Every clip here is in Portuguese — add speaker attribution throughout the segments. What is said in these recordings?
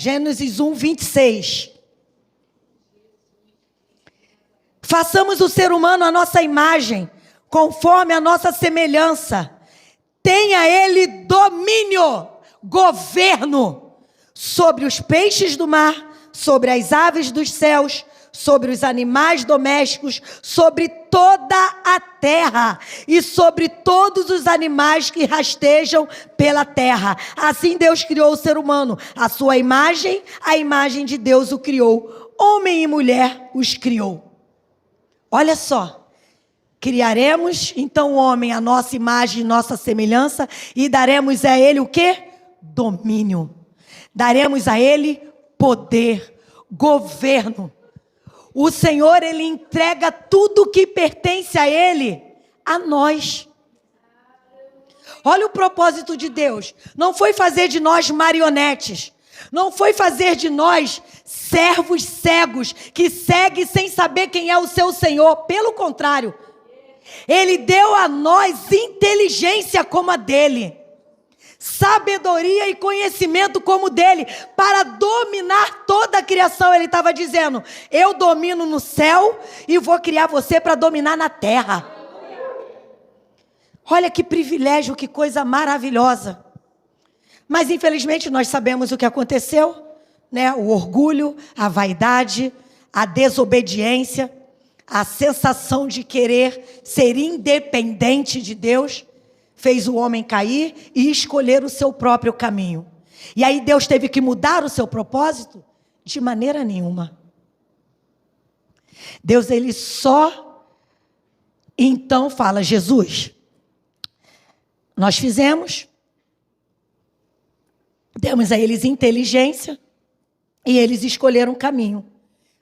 Speaker 1: Gênesis 1, 26. Façamos o ser humano a nossa imagem, conforme a nossa semelhança. Tenha ele domínio, governo, sobre os peixes do mar, sobre as aves dos céus, sobre os animais domésticos, sobre toda a terra e sobre todos os animais que rastejam pela terra. Assim Deus criou o ser humano, a sua imagem, a imagem de Deus o criou. Homem e mulher os criou. Olha só, criaremos então o homem a nossa imagem, nossa semelhança, e daremos a ele o quê? Domínio. Daremos a ele poder, governo. O Senhor, ele entrega tudo que pertence a ele, a nós. Olha o propósito de Deus. Não foi fazer de nós marionetes. Não foi fazer de nós servos cegos que seguem sem saber quem é o seu Senhor. Pelo contrário, Ele deu a nós inteligência como a dele, sabedoria e conhecimento como dele, para dominar toda a criação. Ele estava dizendo: eu domino no céu e vou criar você para dominar na terra. Olha que privilégio, que coisa maravilhosa. Mas infelizmente nós sabemos o que aconteceu, né? O orgulho, a vaidade, a desobediência, a sensação de querer ser independente de Deus, fez o homem cair e escolher o seu próprio caminho. E aí Deus teve que mudar o seu propósito? De maneira nenhuma. Deus, ele só então fala: Jesus, nós fizemos, demos a eles inteligência e eles escolheram um caminho,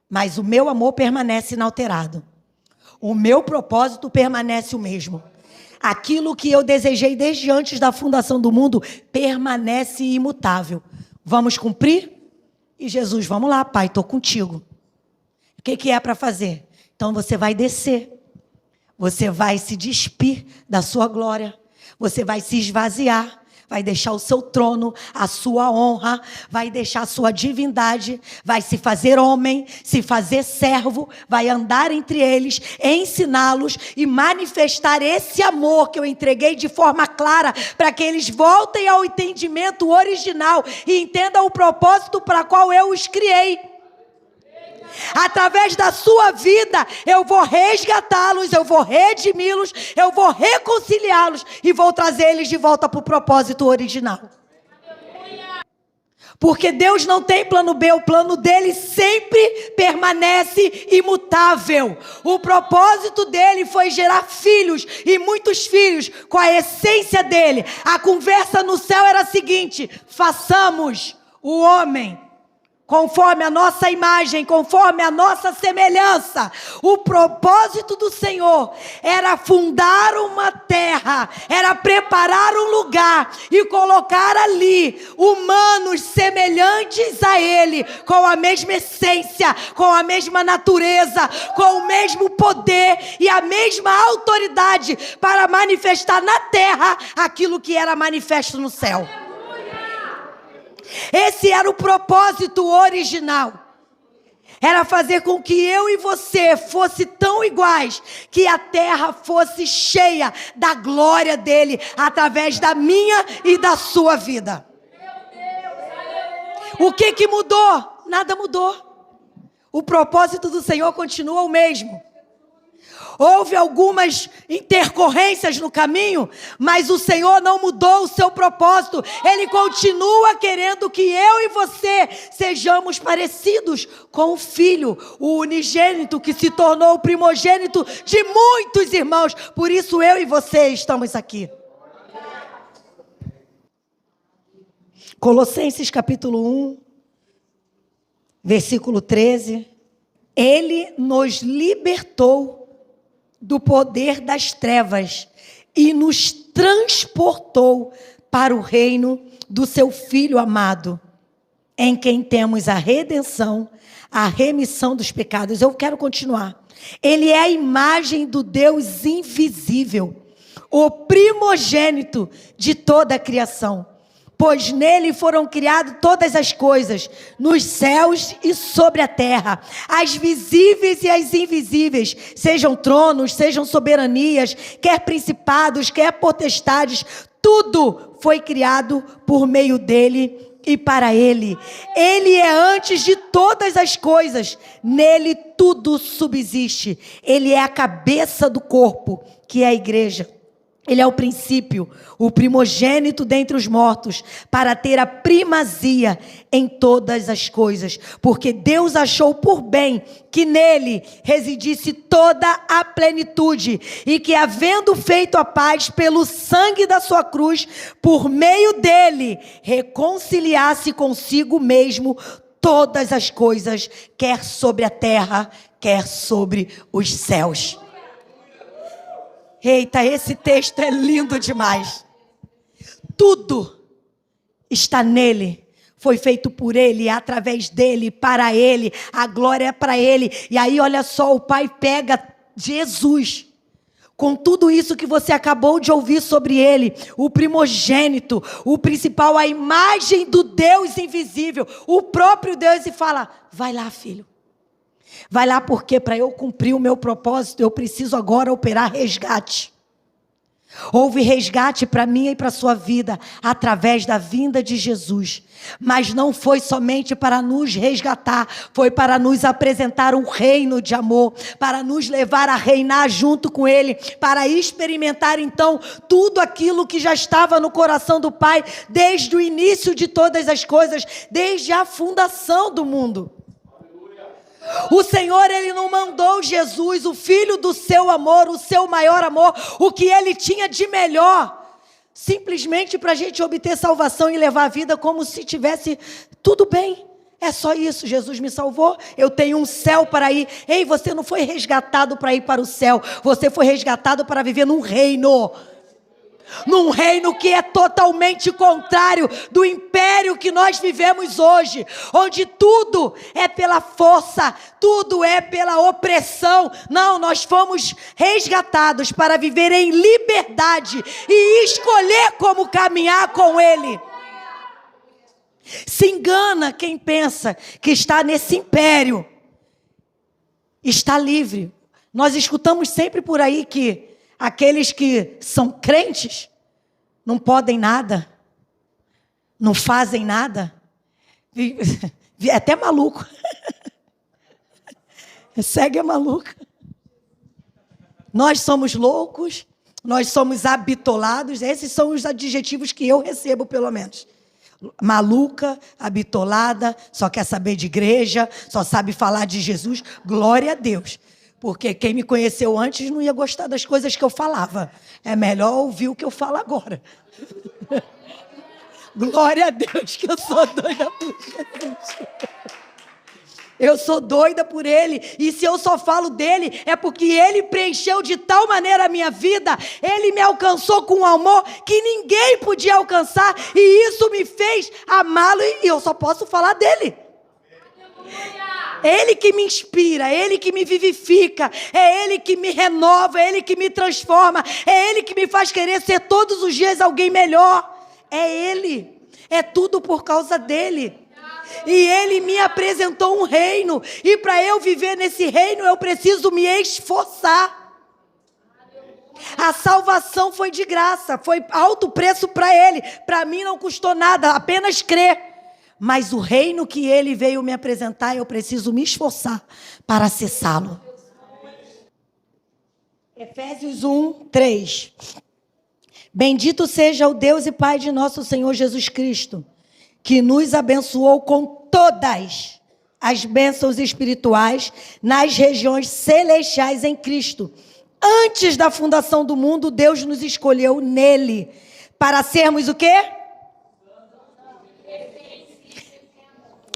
Speaker 1: mas o meu amor permanece inalterado. O meu propósito permanece o mesmo. Aquilo que eu desejei desde antes da fundação do mundo permanece imutável. Vamos cumprir? E Jesus, vamos lá, Pai, estou contigo. O que é para fazer? Então você vai descer. Você vai se despir da sua glória. Você vai se esvaziar. Vai deixar o seu trono, a sua honra, vai deixar a sua divindade, vai se fazer homem, se fazer servo, vai andar entre eles, ensiná-los e manifestar esse amor que eu entreguei de forma clara, para que eles voltem ao entendimento original e entendam o propósito para qual eu os criei. Através da sua vida, eu vou resgatá-los, eu vou redimi-los, eu vou reconciliá-los e vou trazer eles de volta para o propósito original. Porque Deus não tem plano B, o plano dele sempre permanece imutável. O propósito dele foi gerar filhos, e muitos filhos com a essência dele. A conversa no céu era a seguinte: façamos o homem conforme a nossa imagem, conforme a nossa semelhança. O propósito do Senhor era fundar uma terra, era preparar um lugar e colocar ali humanos semelhantes a Ele, com a mesma essência, com a mesma natureza, com o mesmo poder e a mesma autoridade para manifestar na terra aquilo que era manifesto no céu. Esse era o propósito original. Era fazer com que eu e você fosse tão iguais, que a terra fosse cheia da glória dele, através da minha e da sua vida. O que mudou? Nada mudou. O propósito do Senhor continua o mesmo. Houve algumas intercorrências no caminho, mas o Senhor não mudou o seu propósito. Ele continua querendo que eu e você sejamos parecidos com o Filho, o unigênito que se tornou o primogênito de muitos irmãos. Por isso eu e você estamos aqui. Colossenses capítulo 1, versículo 13. Ele nos libertou do poder das trevas e nos transportou para o reino do seu Filho amado, em quem temos a redenção, a remissão dos pecados. Eu quero continuar. Ele é a imagem do Deus invisível, o primogênito de toda a criação. pois nele foram criadas todas as coisas, nos céus e sobre a terra, as visíveis e as invisíveis, sejam tronos, sejam soberanias, quer principados, quer potestades, tudo foi criado por meio dele e para ele. Ele é antes de todas as coisas, nele tudo subsiste. Ele é a cabeça do corpo, que é a igreja. Ele é o princípio, o primogênito dentre os mortos, para ter a primazia em todas as coisas. Porque Deus achou por bem que nele residisse toda a plenitude, e que, havendo feito a paz pelo sangue da sua cruz, por meio dele, reconciliasse consigo mesmo todas as coisas, quer sobre a terra, quer sobre os céus. Eita, esse texto é lindo demais. Tudo está nele, foi feito por ele, através dele, para ele, a glória é para ele. E aí olha só, o Pai pega Jesus, com tudo isso que você acabou de ouvir sobre ele, o primogênito, o principal, a imagem do Deus invisível, o próprio Deus, e fala: vai lá, filho. Vai lá, porque para eu cumprir o meu propósito, eu preciso agora operar resgate. Houve resgate para mim e para a sua vida, através da vinda de Jesus. Mas não foi somente para nos resgatar, foi para nos apresentar um reino de amor, para nos levar a reinar junto com ele, para experimentar então tudo aquilo que já estava no coração do Pai, desde o início de todas as coisas, desde a fundação do mundo. O Senhor, ele não mandou Jesus, o filho do seu amor, o seu maior amor, o que ele tinha de melhor, simplesmente para a gente obter salvação e levar a vida como se tivesse tudo bem. É só isso, Jesus me salvou, eu tenho um céu para ir. Ei, você não foi resgatado para ir para o céu, você foi resgatado para viver num reino que é totalmente contrário do império que nós vivemos hoje, onde tudo é pela força, tudo é pela opressão. Não, nós fomos resgatados para viver em liberdade e escolher como caminhar com ele. Se engana quem pensa que está nesse império, está livre. Nós escutamos sempre por aí que aqueles que são crentes não podem nada, não fazem nada. É até maluco. Segue a maluca. Nós somos loucos, nós somos habitolados. Esses são os adjetivos que eu recebo, pelo menos. Maluca, habitolada, só quer saber de igreja, só sabe falar de Jesus. Glória a Deus. Porque quem me conheceu antes não ia gostar das coisas que eu falava. É melhor ouvir o que eu falo agora. Glória a Deus, que eu sou doida por Jesus. Eu sou doida por ele. E se eu só falo dele, é porque ele preencheu de tal maneira a minha vida. Ele me alcançou com um amor que ninguém podia alcançar. E isso me fez amá-lo. E eu só posso falar dele. Ele que me inspira, Ele que me vivifica, é Ele que me renova, é Ele que me transforma, é Ele que me faz querer ser todos os dias alguém melhor. É Ele, é tudo por causa dEle. E Ele me apresentou um reino, e para eu viver nesse reino eu preciso me esforçar. A salvação foi de graça, foi alto preço para Ele, para mim não custou nada, apenas crer. Mas o reino que ele veio me apresentar, eu preciso me esforçar para acessá-lo. Efésios 1:3. Bendito seja o Deus e Pai de nosso Senhor Jesus Cristo, que nos abençoou com todas as bênçãos espirituais nas regiões celestiais em Cristo. Antes da fundação do mundo, Deus nos escolheu nele para sermos o quê?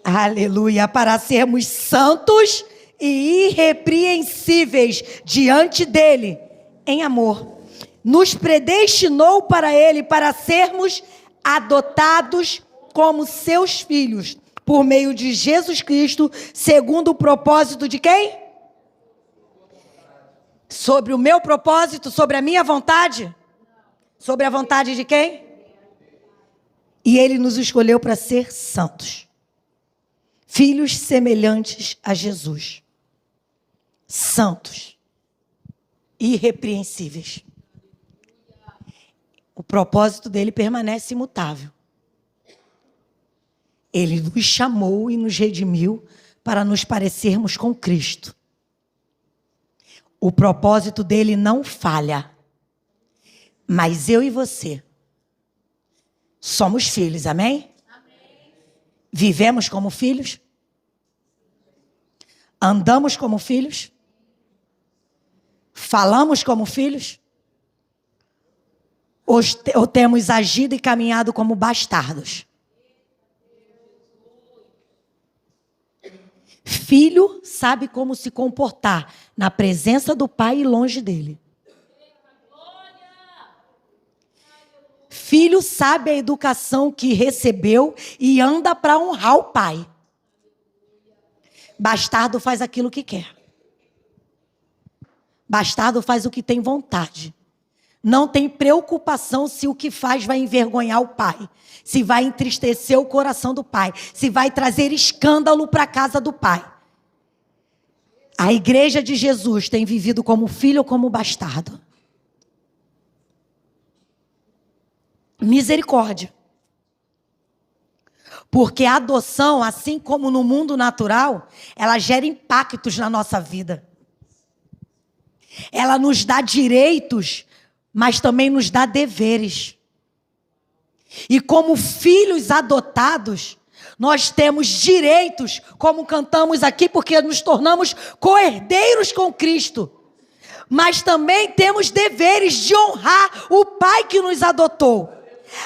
Speaker 1: Aleluia, para sermos santos e irrepreensíveis diante dele, em amor. Nos predestinou para ele, para sermos adotados como seus filhos, por meio de Jesus Cristo, segundo o propósito de quem? Sobre o meu propósito, sobre a minha vontade? Sobre a vontade de quem? E ele nos escolheu para ser santos. Filhos semelhantes a Jesus. Santos. Irrepreensíveis. O propósito dele permanece imutável. Ele nos chamou e nos redimiu para nos parecermos com Cristo. O propósito dele não falha. Mas eu e você somos filhos, amém? Amém. Vivemos como filhos? Andamos como filhos? Falamos como filhos? Ou temos agido e caminhado como bastardos? Filho sabe como se comportar na presença do pai e longe dele. Filho sabe a educação que recebeu e anda para honrar o pai. Bastardo faz aquilo que quer. Bastardo faz o que tem vontade. Não tem preocupação se o que faz vai envergonhar o pai, se vai entristecer o coração do pai, se vai trazer escândalo para a casa do pai. A igreja de Jesus tem vivido como filho ou como bastardo. Misericórdia. Porque a adoção, assim como no mundo natural, ela gera impactos na nossa vida. Ela nos dá direitos, mas também nos dá deveres. E como filhos adotados, nós temos direitos, como cantamos aqui, porque nos tornamos co-herdeiros com Cristo. Mas também temos deveres de honrar o Pai que nos adotou.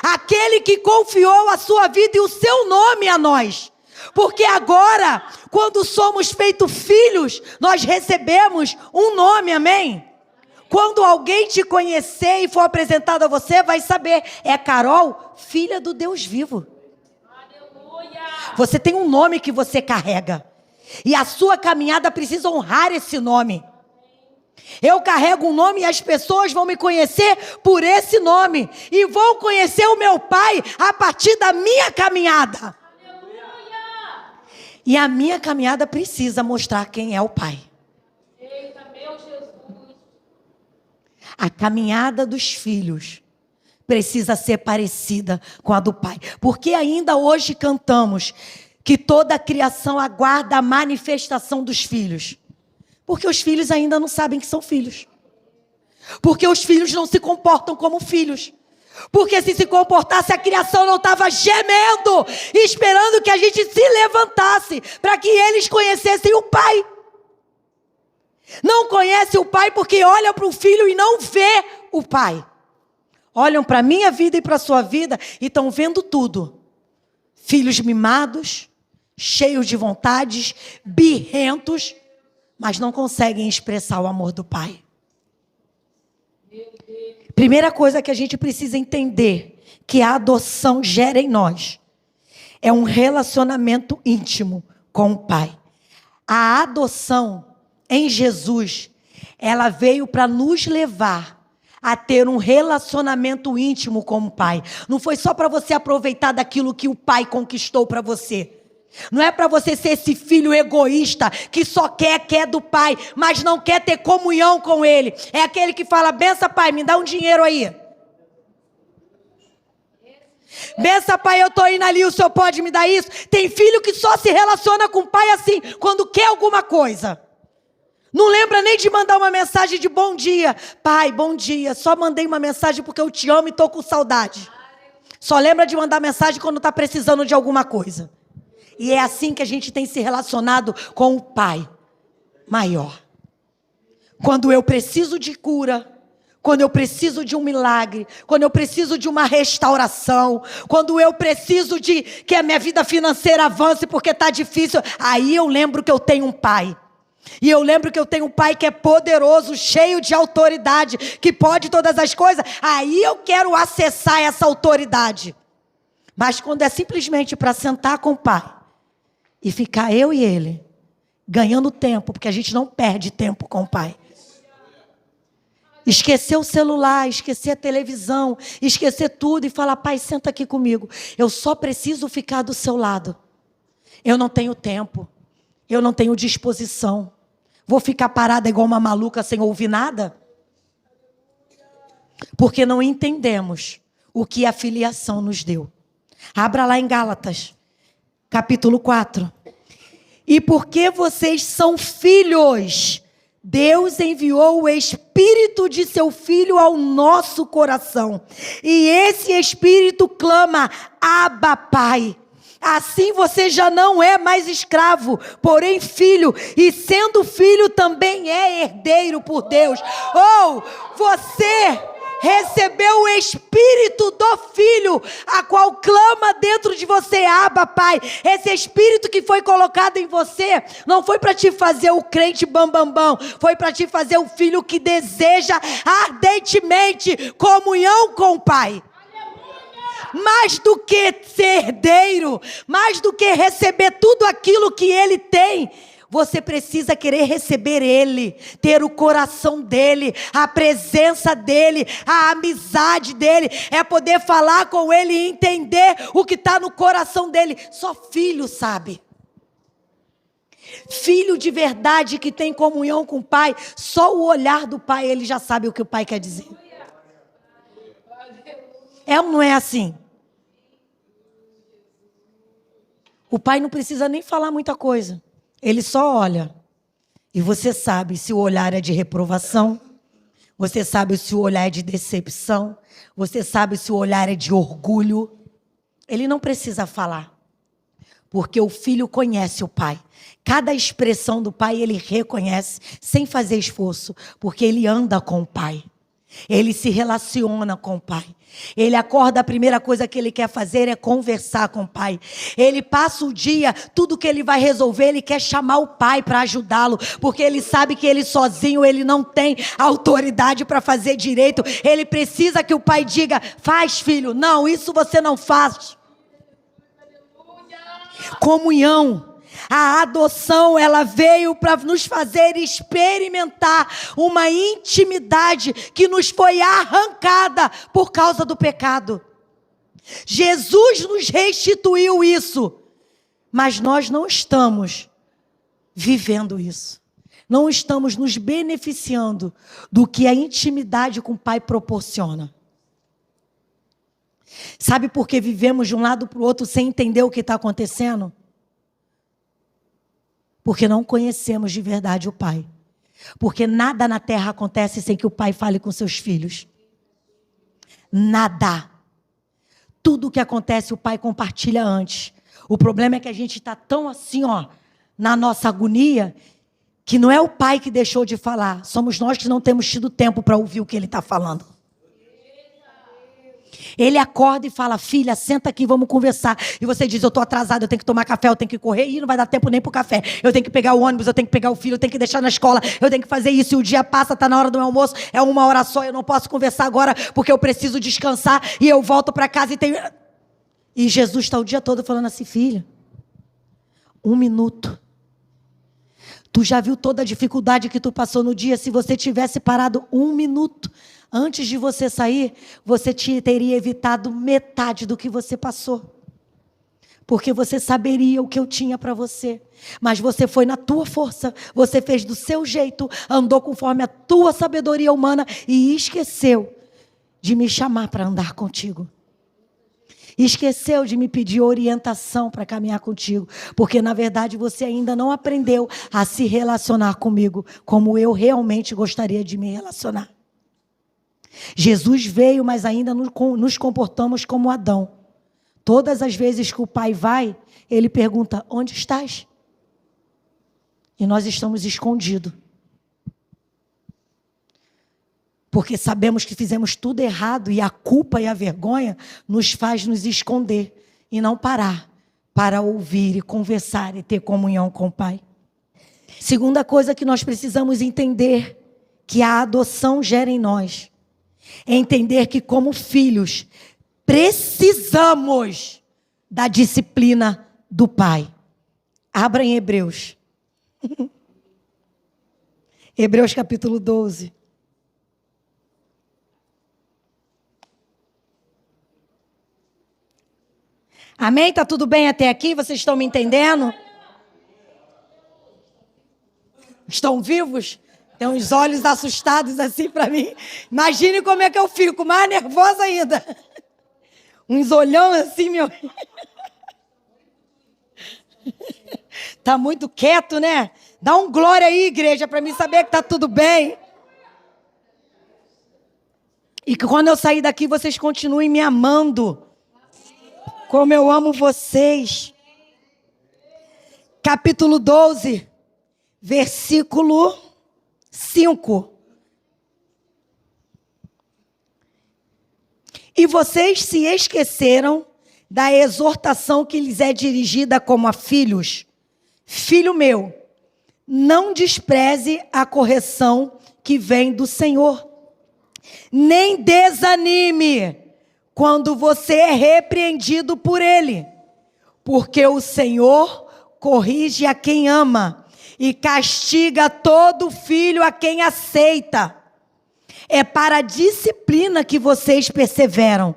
Speaker 1: Aquele que confiou a sua vida e o seu nome a nós. Porque agora, quando somos feitos filhos, nós recebemos um nome, amém? Quando alguém te conhecer e for apresentado a você, vai saber, é Carol, filha do Deus vivo. Aleluia. Você tem um nome que você carrega. E a sua caminhada precisa honrar esse nome. Eu carrego um nome e as pessoas vão me conhecer por esse nome. E vão conhecer o meu pai a partir da minha caminhada. Aleluia. E a minha caminhada precisa mostrar quem é o pai. Eita, meu Jesus. A caminhada dos filhos precisa ser parecida com a do pai. Porque ainda hoje cantamos que toda a criação aguarda a manifestação dos filhos. Porque os filhos ainda não sabem que são filhos. Porque os filhos não se comportam como filhos. Porque se comportasse, a criação não estava gemendo, esperando que a gente se levantasse, para que eles conhecessem o pai. Não conhece o pai porque olha para o filho e não vê o pai. Olham para a minha vida e para a sua vida e estão vendo tudo. Filhos mimados, cheios de vontades, birrentos, mas não conseguem expressar o amor do pai. Primeira coisa que a gente precisa entender, que a adoção gera em nós, é um relacionamento íntimo com o pai. A adoção em Jesus, ela veio para nos levar a ter um relacionamento íntimo com o pai. Não foi só para você aproveitar daquilo que o pai conquistou para você. Não é para você ser esse filho egoísta que só quer do pai, mas não quer ter comunhão com ele. É aquele que fala, benção pai, me dá um dinheiro aí. Benção pai, eu estou indo ali, o senhor pode me dar isso? Tem filho que só se relaciona com o pai assim, quando quer alguma coisa. Não lembra nem de mandar uma mensagem de bom dia. Pai, bom dia, só mandei uma mensagem porque eu te amo e estou com saudade. Só lembra de mandar mensagem quando está precisando de alguma coisa. E é assim que a gente tem se relacionado com o Pai maior. Quando eu preciso de cura, quando eu preciso de um milagre, quando eu preciso de uma restauração, quando eu preciso de que a minha vida financeira avance porque está difícil, aí eu lembro que eu tenho um Pai. E eu lembro que eu tenho um pai que é poderoso, cheio de autoridade, que pode todas as coisas. Aí eu quero acessar essa autoridade. Mas quando é simplesmente para sentar com o pai e ficar eu e ele ganhando tempo, porque a gente não perde tempo com o pai. Esquecer o celular, esquecer a televisão, esquecer tudo e falar: pai, senta aqui comigo. Eu só preciso ficar do seu lado. Eu não tenho tempo. Eu não tenho disposição. Vou ficar parada igual uma maluca sem ouvir nada? Porque não entendemos o que a filiação nos deu. Abra lá em Gálatas, capítulo 4. E porque vocês são filhos, Deus enviou o Espírito de seu Filho ao nosso coração. E esse Espírito clama: Abba, Pai. Assim você já não é mais escravo, porém filho. E sendo filho também é herdeiro por Deus. Ou você recebeu o Espírito do Filho, a qual clama dentro de você: Abba, Pai. Esse Espírito que foi colocado em você não foi para te fazer o crente bambambão, foi para te fazer o filho que deseja ardentemente comunhão com o Pai. Mais do que ser herdeiro, mais do que receber tudo aquilo que Ele tem, você precisa querer receber Ele, ter o coração dEle, a presença dEle, a amizade dEle, é poder falar com Ele e entender o que está no coração dEle. Só filho sabe. Filho de verdade que tem comunhão com o Pai, só o olhar do Pai, ele já sabe o que o Pai quer dizer. É ou não é assim? O Pai não precisa nem falar muita coisa. Ele só olha. E você sabe se o olhar é de reprovação. Você sabe se o olhar é de decepção. Você sabe se o olhar é de orgulho. Ele não precisa falar. Porque o filho conhece o Pai. Cada expressão do Pai ele reconhece sem fazer esforço. Porque ele anda com o Pai. Ele se relaciona com o Pai. Ele acorda, a primeira coisa que ele quer fazer é conversar com o Pai. Ele passa o dia, tudo que ele vai resolver, ele quer chamar o Pai para ajudá-lo, porque ele sabe que ele sozinho, ele não tem autoridade para fazer direito. Ele precisa que o Pai diga: faz, filho. Não, isso você não faz. Comunhão. A adoção, ela veio para nos fazer experimentar uma intimidade que nos foi arrancada por causa do pecado. Jesus nos restituiu isso, mas nós não estamos vivendo isso. Não estamos nos beneficiando do que a intimidade com o Pai proporciona. Sabe por que vivemos de um lado para o outro sem entender o que está acontecendo? Porque não conhecemos de verdade o Pai. Porque nada na terra acontece sem que o Pai fale com seus filhos. Nada. Tudo o que acontece o Pai compartilha antes. O problema é que a gente está tão assim, na nossa agonia, que não é o Pai que deixou de falar. Somos nós que não temos tido tempo para ouvir o que Ele está falando. Ele acorda e fala: filha, senta aqui, vamos conversar. E você diz: eu estou atrasado, eu tenho que tomar café, eu tenho que correr. E não vai dar tempo nem para o café. Eu tenho que pegar o ônibus, eu tenho que pegar o filho, eu tenho que deixar na escola. Eu tenho que fazer isso. E o dia passa, está na hora do meu almoço. É 1 hora só, eu não posso conversar agora porque eu preciso descansar. E eu volto para casa e tenho... E Jesus está o dia todo falando assim: filha, 1 minuto. Tu já viu toda a dificuldade que tu passou no dia? Se você tivesse parado 1 minuto antes de você sair, você teria evitado metade do que você passou. Porque você saberia o que eu tinha para você. Mas você foi na tua força, você fez do seu jeito, andou conforme a tua sabedoria humana e esqueceu de me chamar para andar contigo. Esqueceu de me pedir orientação para caminhar contigo. Porque, na verdade, você ainda não aprendeu a se relacionar comigo como eu realmente gostaria de me relacionar. Jesus veio, mas ainda nos comportamos como Adão. Todas as vezes que o Pai vai, Ele pergunta: onde estás? E nós estamos escondidos. Porque sabemos que fizemos tudo errado e a culpa e a vergonha nos faz nos esconder e não parar para ouvir e conversar e ter comunhão com o Pai. Segunda coisa que nós precisamos entender, que a adoção gera em nós, é entender que como filhos precisamos da disciplina do Pai. Abra em Hebreus. Hebreus capítulo 12. Amém? Tá tudo bem até aqui? Vocês estão me entendendo? Estão vivos? Tem uns olhos assustados assim para mim. Imagine como é que eu fico, mais nervosa ainda. Uns olhão assim, meu. Tá muito quieto, né? Dá um glória aí, igreja, para mim saber que tá tudo bem. E que quando eu sair daqui, vocês continuem me amando. Como eu amo vocês. Capítulo 12, versículo 5. E vocês se esqueceram da exortação que lhes é dirigida como a filhos. Filho meu, não despreze a correção que vem do Senhor. Nem desanime quando você é repreendido por Ele. Porque o Senhor corrige a quem ama e castiga todo filho a quem aceita. É para a disciplina que vocês perseveram.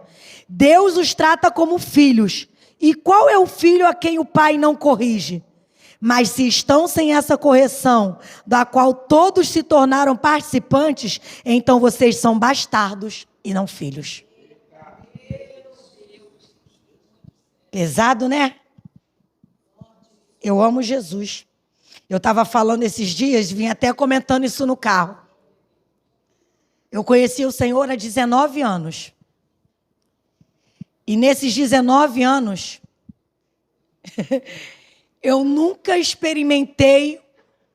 Speaker 1: Deus os trata como filhos. E qual é o filho a quem o pai não corrige? Mas se estão sem essa correção, da qual todos se tornaram participantes, então vocês são bastardos e não filhos. Pesado, né? Eu amo Jesus. Eu estava falando esses dias, vim até comentando isso no carro. Eu conheci o Senhor há 19 anos. E nesses 19 anos, eu nunca experimentei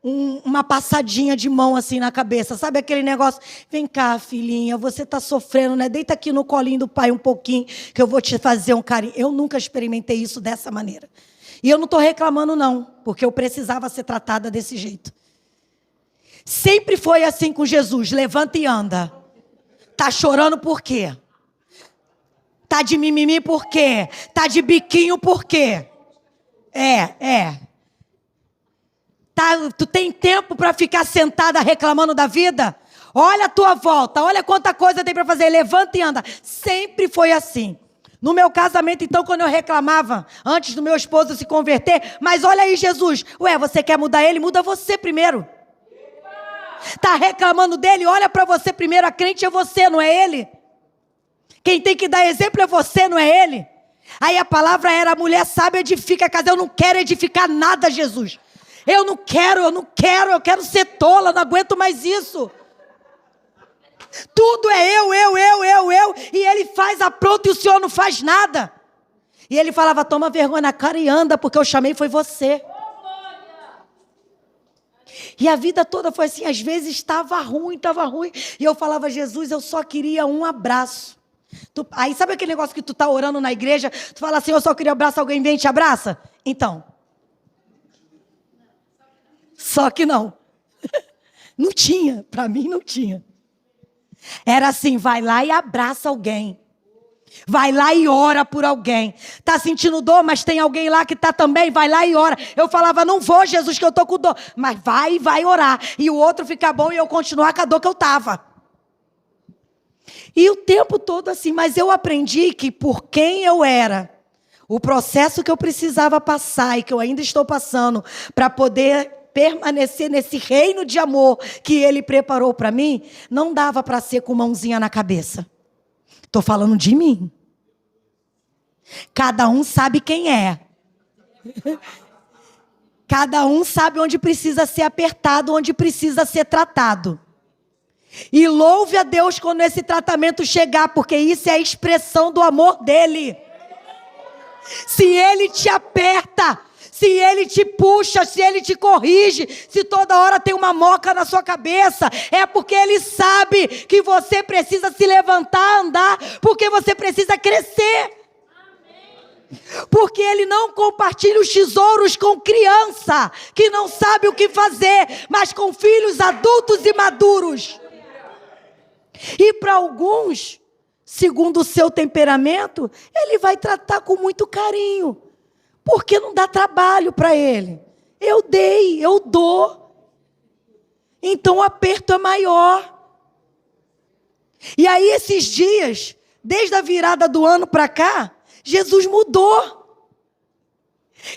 Speaker 1: uma passadinha de mão assim na cabeça. Sabe aquele negócio? Vem cá, filhinha, você está sofrendo, né? Deita aqui no colinho do pai um pouquinho, que eu vou te fazer um carinho. Eu nunca experimentei isso dessa maneira. E eu não estou reclamando, não, porque eu precisava ser tratada desse jeito. Sempre foi assim com Jesus. Levanta e anda. Tá chorando por quê? Tá de mimimi por quê? Tá de biquinho por quê? Tá, tu tem tempo para ficar sentada reclamando da vida? Olha a tua volta, olha quanta coisa tem para fazer. Levanta e anda. Sempre foi assim. No meu casamento, então, quando eu reclamava, antes do meu esposo se converter, mas olha aí, Jesus, ué, você quer mudar ele? Muda você primeiro. Está reclamando dele? Olha para você primeiro, a crente é você, não é ele? Quem tem que dar exemplo é você, não é ele? Aí a palavra era, a mulher sábia edifica a casa. Eu não quero edificar nada, Jesus. Eu quero ser tola, não aguento mais isso. Tudo é eu, e ele faz a pronta e o Senhor não faz nada. E ele falava, toma vergonha na cara e anda, porque eu chamei foi você. E a vida toda foi assim, às vezes estava ruim, e eu falava, Jesus, eu só queria um abraço. Aí sabe aquele negócio que tu tá orando na igreja, tu fala assim, eu só queria abraçar, alguém vem e te abraça? Então. Só que não. Não tinha, para mim não tinha. Era assim, vai lá e abraça alguém. Vai lá e ora por alguém. Tá sentindo dor, mas tem alguém lá que tá também, vai lá e ora. Eu falava, não vou, Jesus, que eu tô com dor. Mas vai orar. E o outro ficar bom e eu continuar com a dor que eu tava. E o tempo todo assim, mas eu aprendi que por quem eu era, o processo que eu precisava passar e que eu ainda estou passando para poder permanecer nesse reino de amor que Ele preparou para mim, não dava para ser com mãozinha na cabeça. Estou falando de mim. Cada um sabe quem é. Cada um sabe onde precisa ser apertado, onde precisa ser tratado. E louve a Deus quando esse tratamento chegar, porque isso é a expressão do amor dele. Se Ele te aperta, se Ele te puxa, se Ele te corrige, se toda hora tem uma moca na sua cabeça, é porque Ele sabe que você precisa se levantar, andar, porque você precisa crescer. Porque Ele não compartilha os tesouros com criança, que não sabe o que fazer, mas com filhos adultos e maduros. E para alguns, segundo o seu temperamento, Ele vai tratar com muito carinho. Porque não dá trabalho para Ele. Eu dou. Então o aperto é maior. E aí esses dias, desde a virada do ano para cá, Jesus mudou.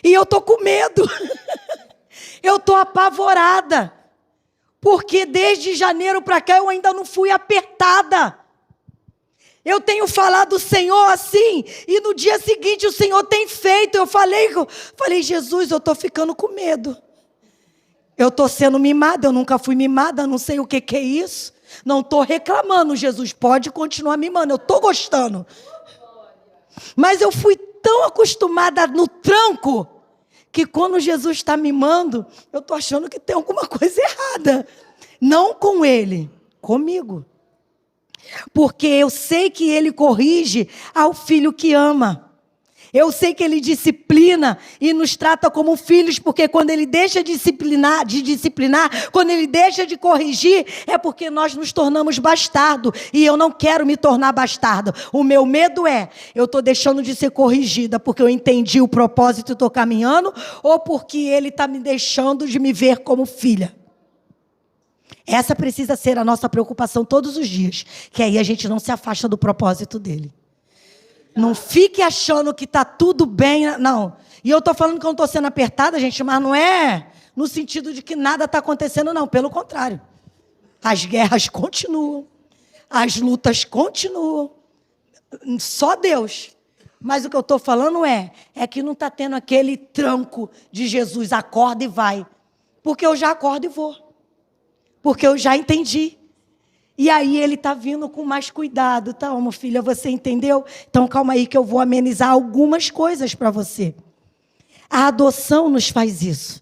Speaker 1: E eu estou com medo. Eu estou apavorada. Porque desde janeiro para cá eu ainda não fui apertada. Eu tenho falado o Senhor assim, e no dia seguinte o Senhor tem feito. Eu falei, Jesus, eu estou ficando com medo. Eu estou sendo mimada, eu nunca fui mimada, não sei o que é isso. Não estou reclamando, Jesus, pode continuar mimando, eu estou gostando. Mas eu fui tão acostumada no tranco, que quando Jesus está mimando, eu estou achando que tem alguma coisa errada. Não com ele, comigo. Porque eu sei que ele corrige ao filho que ama. Eu sei que ele disciplina e nos trata como filhos, porque quando ele deixa de disciplinar, quando ele deixa de corrigir, é porque nós nos tornamos bastardo. E eu não quero me tornar bastardo. O meu medo é, eu estou deixando de ser corrigida porque eu entendi o propósito e estou caminhando, ou porque ele está me deixando de me ver como filha. Essa precisa ser a nossa preocupação todos os dias, que aí a gente não se afasta do propósito dele. Não fique achando que está tudo bem, não. E eu estou falando que eu não estou sendo apertada, gente, mas não é no sentido de que nada está acontecendo, não. Pelo contrário. As guerras continuam. As lutas continuam. Só Deus. Mas o que eu estou falando é que não está tendo aquele tranco de Jesus, acorda e vai. Porque eu já acordo e vou. Porque eu já entendi. E aí ele está vindo com mais cuidado. Tá, meu filho, você entendeu? Então calma aí que eu vou amenizar algumas coisas para você. A adoção nos faz isso.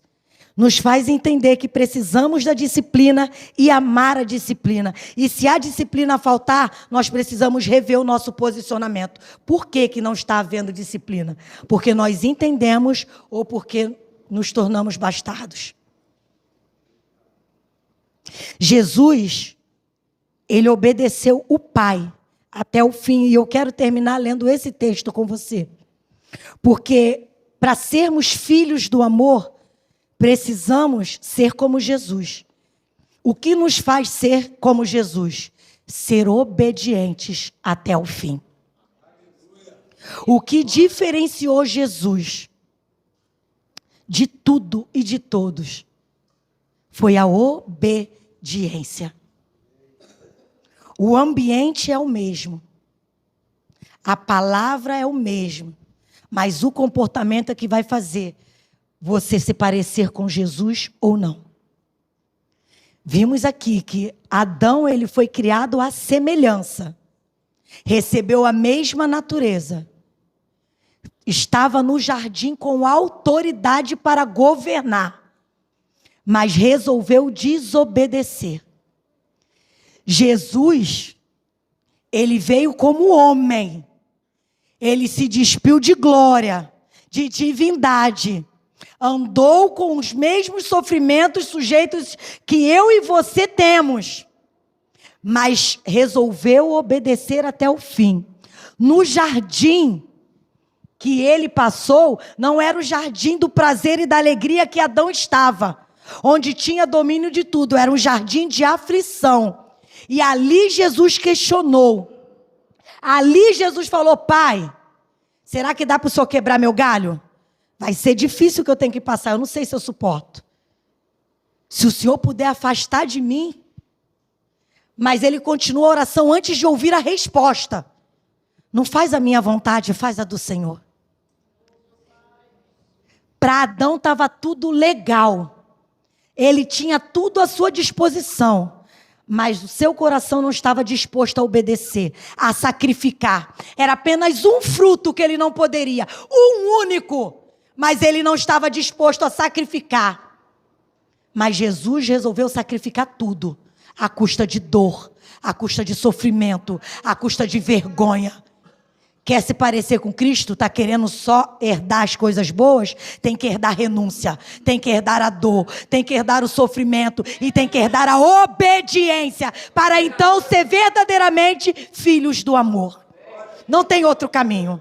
Speaker 1: Nos faz entender que precisamos da disciplina e amar a disciplina. E se a disciplina faltar, nós precisamos rever o nosso posicionamento. Por que não está havendo disciplina? Porque nós entendemos ou porque nos tornamos bastardos. Jesus, ele obedeceu o Pai até o fim. E eu quero terminar lendo esse texto com você. Porque para sermos filhos do amor, precisamos ser como Jesus. O que nos faz ser como Jesus? Ser obedientes até o fim. O que diferenciou Jesus de tudo e de todos foi a obediência. O ambiente é o mesmo. A palavra é o mesmo. Mas o comportamento é que vai fazer você se parecer com Jesus ou não. Vimos aqui que Adão, ele foi criado à semelhança. Recebeu a mesma natureza. Estava no jardim com autoridade para governar. Mas resolveu desobedecer. Jesus, ele veio como homem. Ele se despiu de glória, de divindade. Andou com os mesmos sofrimentos sujeitos que eu e você temos. Mas resolveu obedecer até o fim. No jardim que ele passou, não era o jardim do prazer e da alegria que Adão estava, onde tinha domínio de tudo, era um jardim de aflição. E ali Jesus questionou. Ali Jesus falou: Pai, será que dá para o Senhor quebrar meu galho? Vai ser difícil o que eu tenho que passar, eu não sei se eu suporto. Se o Senhor puder afastar de mim. Mas ele continua a oração antes de ouvir a resposta. Não faz a minha vontade, faz a do Senhor. Para Adão estava tudo legal. Ele tinha tudo à sua disposição. Mas o seu coração não estava disposto a obedecer, a sacrificar. Era apenas um fruto que ele não poderia. Um único. Mas ele não estava disposto a sacrificar. Mas Jesus resolveu sacrificar tudo. À custa de dor, à custa de sofrimento, à custa de vergonha. Quer se parecer com Cristo? Está querendo só herdar as coisas boas? Tem que herdar renúncia, tem que herdar a dor, tem que herdar o sofrimento e tem que herdar a obediência, para então ser verdadeiramente filhos do amor. Não tem outro caminho.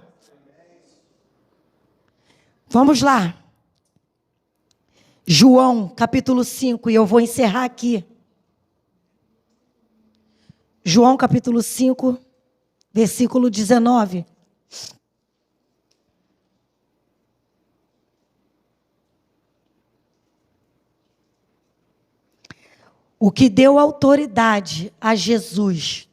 Speaker 1: Vamos lá. João, capítulo 5, e eu vou encerrar aqui. João, capítulo 5, versículo 19. O que deu autoridade a Jesus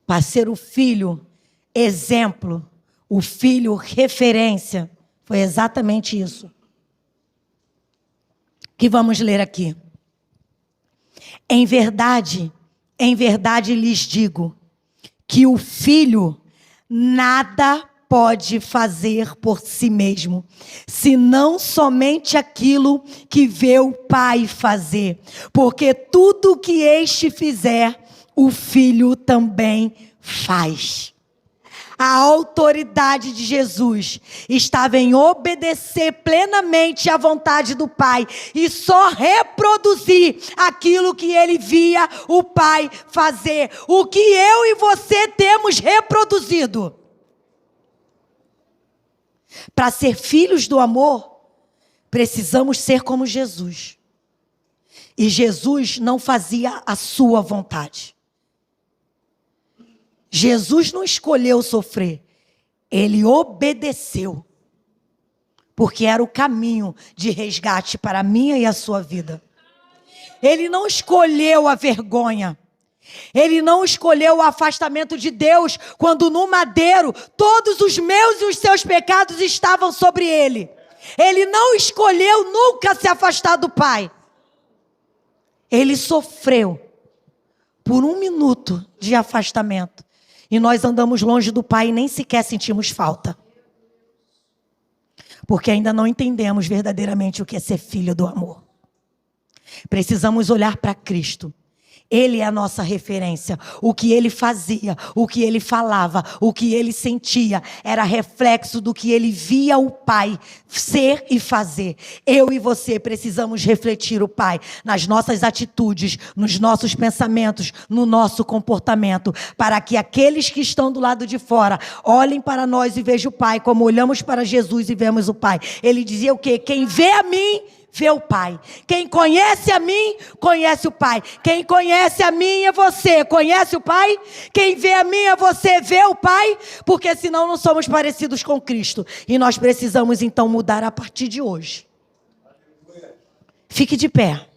Speaker 1: para ser o filho exemplo, o filho referência, foi exatamente isso que vamos ler aqui. Em verdade lhes digo que o filho nada pode fazer por si mesmo, senão somente aquilo que vê o Pai fazer, porque tudo o que este fizer, o filho também faz. A autoridade de Jesus estava em obedecer plenamente à vontade do Pai e só reproduzir aquilo que ele via o Pai fazer. O que eu e você temos reproduzido. Para ser filhos do amor, precisamos ser como Jesus. E Jesus não fazia a sua vontade. Jesus não escolheu sofrer, ele obedeceu, porque era o caminho de resgate para a minha e a sua vida. Ele não escolheu a vergonha, ele não escolheu o afastamento de Deus, quando no madeiro todos os meus e os seus pecados estavam sobre ele. Ele não escolheu nunca se afastar do Pai. Ele sofreu por 1 minuto de afastamento. E nós andamos longe do Pai e nem sequer sentimos falta. Porque ainda não entendemos verdadeiramente o que é ser filho do amor. Precisamos olhar para Cristo. Ele é a nossa referência. O que ele fazia, o que ele falava, o que ele sentia, era reflexo do que ele via o Pai ser e fazer. Eu e você precisamos refletir o Pai nas nossas atitudes, nos nossos pensamentos, no nosso comportamento, para que aqueles que estão do lado de fora olhem para nós e vejam o Pai, como olhamos para Jesus e vemos o Pai. Ele dizia o quê? Quem vê a mim, vê o Pai. Quem conhece a mim, conhece o Pai. Quem conhece a mim é você, conhece o Pai? Quem vê a mim é você, vê o Pai? Porque senão não somos parecidos com Cristo. E nós precisamos então mudar a partir de hoje. Fique de pé.